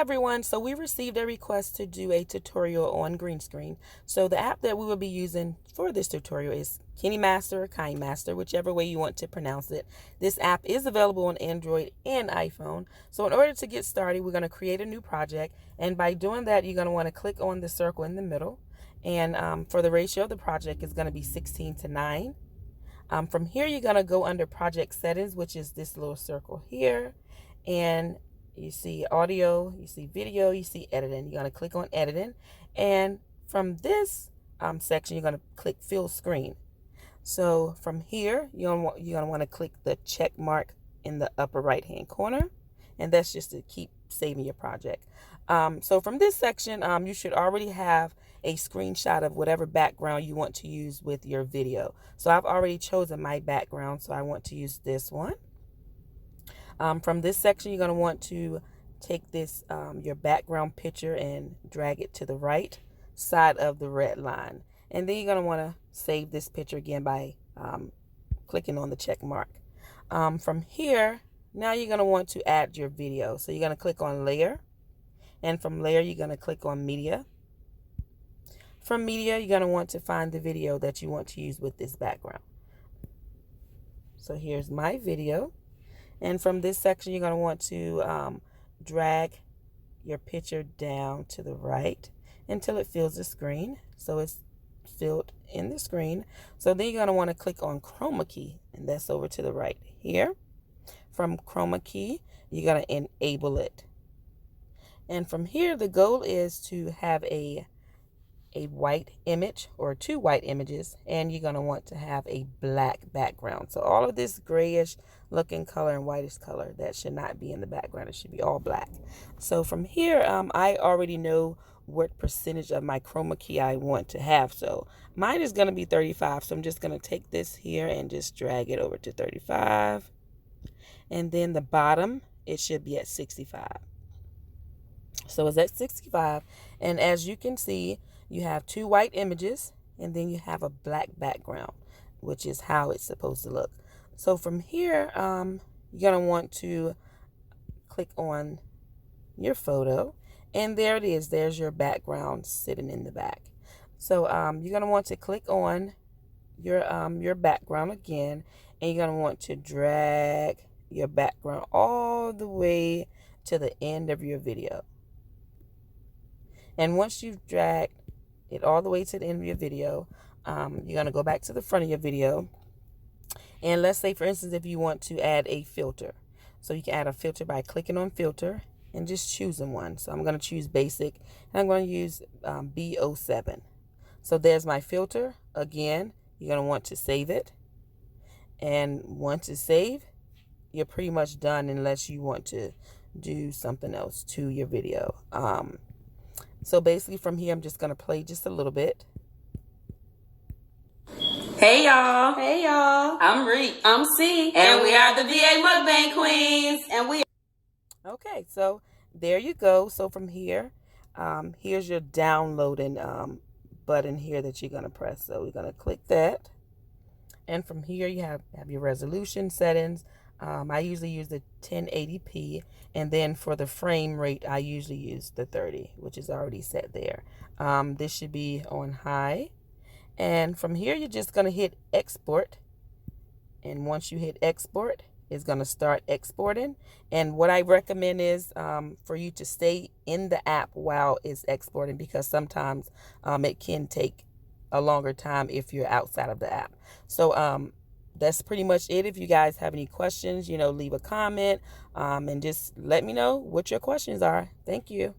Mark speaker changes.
Speaker 1: everyone, so we received a request to do a tutorial on green screen. So the app that we will be using for this tutorial is Kinemaster or Kinemaster, whichever way you want to pronounce it. This app is available on Android and iPhone. So in order to get started, we're going to create a new project, and by doing that, you're going to want to click on the circle in the middle, and for the ratio of the project is going to be 16:9. From here, you're going to go under project settings, which is this little circle here, and you see audio, you see video, you see editing. You're going to click on editing, and from this section, you're going to click fill screen. So from here, you're going to want to click the check mark in the upper right hand corner, and that's just to keep saving your project. So from this section, you should already have a screenshot of whatever background you want to use with your video. So I've already chosen my background, so I want to use this one. From this section, you're going to want to take this your background picture and drag it to the right side of the red line, and then you're going to want to save this picture again by clicking on the check mark. From here, now you're going to want to add your video, so you're going to click on layer, and from layer you're going to click on media. From media, you're going to want to find the video that you want to use with this background. So here's my video. And from this section, you're going to want to drag your picture down to the right until it fills the screen. So it's filled in the screen. So then you're going to want to click on chroma key, and that's over to the right here. From chroma key, you're going to enable it. And from here, the goal is to have a white image or two white images, and you're going to want to have a black background. So all of this grayish looking color and whitish color, that should not be in the background. It should be all black. So from here, I already know what percentage of my chroma key I want to have. So mine is going to be 35. So I'm just going to take this here and just drag it over to 35. And then the bottom, it should be at 65. So it's at 65. And as you can see, you have two white images, and then you have a black background, which is how it's supposed to look. So from here, you're going to want to click on your photo, and there it is. There's your background sitting in the back. So you're going to want to click on your background again, and you're going to want to drag your background all the way to the end of your video. And once you've dragged it all the way to the end of your video, you're going to go back to the front of your video. And let's say, for instance, if you want to add a filter. So you can add a filter by clicking on filter and just choosing one. So I'm going to choose basic, and I'm going to use B07. So there's my filter. Again, you're going to want to save it. And once it's saved, you're pretty much done unless you want to do something else to your video. So basically from here, I'm just going to play just a little bit.
Speaker 2: Hey y'all.
Speaker 3: Hey y'all.
Speaker 2: I'm Reek.
Speaker 3: I'm C.
Speaker 2: And we are the VA Mukbang Queens.
Speaker 3: And we
Speaker 1: Okay, so there you go. So from here, here's your downloading button here that you're going to press. So we're going to click that. And from here, you have your resolution settings. I usually use the 1080p, and then for the frame rate, I usually use the 30, which is already set there. This should be on high. And from here, you're just going to hit export. And once you hit export, it's going to start exporting. And what I recommend is for you to stay in the app while it's exporting, because sometimes it can take a longer time if you're outside of the app. So that's pretty much it. If you guys have any questions, leave a comment and just let me know what your questions are. Thank you.